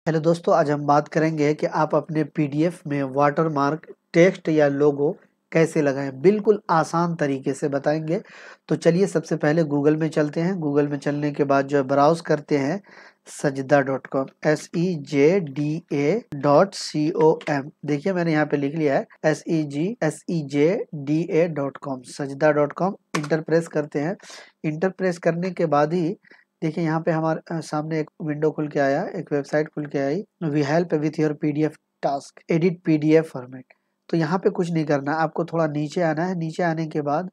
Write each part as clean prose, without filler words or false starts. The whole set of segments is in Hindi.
हेलो दोस्तों, आज हम बात करेंगे कि आप अपने पीडीएफ में वाटरमार्क, टेक्स्ट या लोगो कैसे लगाएं। बिल्कुल आसान तरीके से बताएंगे। तो चलिए सबसे पहले गूगल में चलते हैं। गूगल में चलने के बाद जो है ब्राउज करते हैं sajda.com SEJDA.com। देखिए मैंने यहाँ पे लिख लिया है SEJDA.com sajda.com। इंटर प्रेस करते हैं। इंटर प्रेस करने के बाद ही देखिए यहाँ पे हमारे सामने एक विंडो खुल के आया, एक वेबसाइट खुल के आई, we help with your PDF task, edit PDF format. तो यहाँ पे कुछ नहीं करना, आपको थोड़ा नीचे आना है। नीचे आने के बाद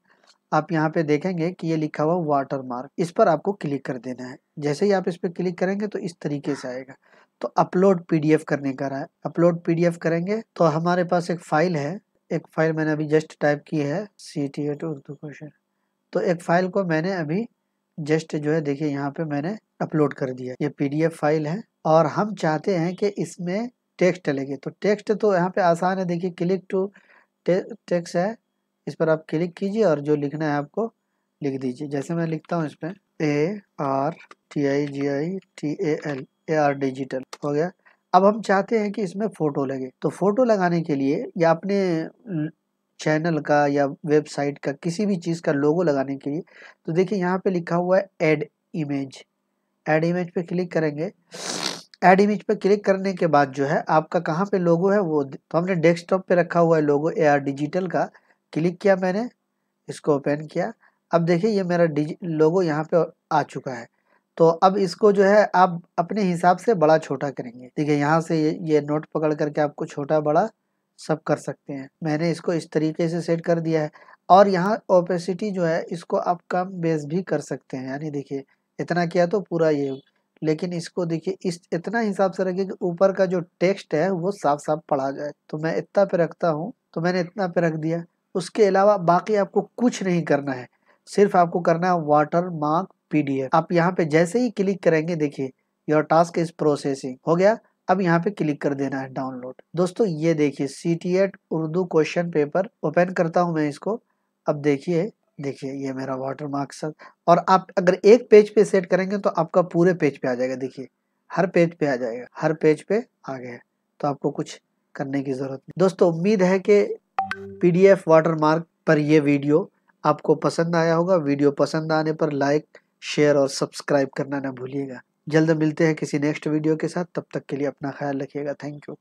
आप यहाँ पे देखेंगे कि ये लिखा हुआ वाटर मार्क, इस पर आपको क्लिक कर देना है। जैसे ही आप इस पर क्लिक करेंगे तो इस तरीके से आएगा। तो अपलोड पीडीएफ करने का रहा है, अपलोड पीडीएफ करेंगे तो हमारे पास एक फाइल है। एक फाइल मैंने अभी जस्ट टाइप की है CTET उर्दू क्वेश्चन। तो एक फाइल को मैंने अभी जस्ट जो है देखिए यहाँ पे मैंने अपलोड कर दिया। ये पीडीएफ फाइल है और हम चाहते हैं कि इसमें टेक्स्ट लगे। तो टेक्स्ट तो यहाँ पे आसान है, देखिए क्लिक टू टेक्स्ट है, इस पर आप क्लिक कीजिए और जो लिखना है आपको लिख दीजिए। जैसे मैं लिखता हूँ इस पर ARTIGITAL डिजिटल हो गया। अब हम चाहते हैं कि इसमें फोटो लगे। तो फोटो लगाने के लिए या अपने चैनल का या वेबसाइट का किसी भी चीज़ का लोगो लगाने के लिए, तो देखिए यहाँ पे लिखा हुआ है ऐड इमेज। ऐड इमेज पे क्लिक करेंगे। ऐड इमेज पे क्लिक करने के बाद जो है आपका कहाँ पे लोगो है वो, तो हमने डेस्कटॉप पे रखा हुआ है लोगो AR डिजिटल का। क्लिक किया मैंने, इसको ओपन किया। अब देखिए ये मेरा लोगो यहाँ पे आ चुका है। तो अब इसको जो है आप अपने हिसाब से बड़ा छोटा करेंगे। देखिए यहाँ से ये नोट पकड़ करके आपको छोटा बड़ा सब कर सकते हैं। मैंने इसको इस तरीके से सेट कर दिया है। और यहाँ ओपेसिटी जो है इसको आप कम बेस भी कर सकते हैं। यानी देखिए इतना किया तो पूरा ये, लेकिन इसको देखिए इस इतना हिसाब से रखिए कि ऊपर का जो टेक्स्ट है वो साफ साफ पढ़ा जाए। तो मैं इतना पे रखता हूँ, तो मैंने इतना पे रख दिया। उसके अलावा बाकी आपको कुछ नहीं करना है, सिर्फ आपको करना है वाटर मार्क पीडीएफ। आप यहाँ पे जैसे ही क्लिक करेंगे देखिए योर टास्क इज प्रोसेसिंग हो गया। अब यहाँ पे क्लिक कर देना है डाउनलोड। दोस्तों ये देखिए CTET Urdu question paper open करता हूँ मैं इसको। अब देखिए ये मेरा वाटर मार्क सब। और आप अगर एक पेज पे सेट करेंगे तो आपका पूरे पेज पे आ जाएगा। देखिए हर पेज पे आ जाएगा, हर पेज पे आ गया। तो आपको कुछ करने की जरूरत नहीं। दोस्तों उम्मीद है कि पीडीएफ वाटरमार्क पर ये वीडियो आपको पसंद आया होगा। वीडियो पसंद आने पर लाइक, शेयर और सब्सक्राइब करना ना भूलिएगा। जल्द मिलते हैं किसी नेक्स्ट वीडियो के साथ, तब तक के लिए अपना ख्याल रखिएगा। Thank you.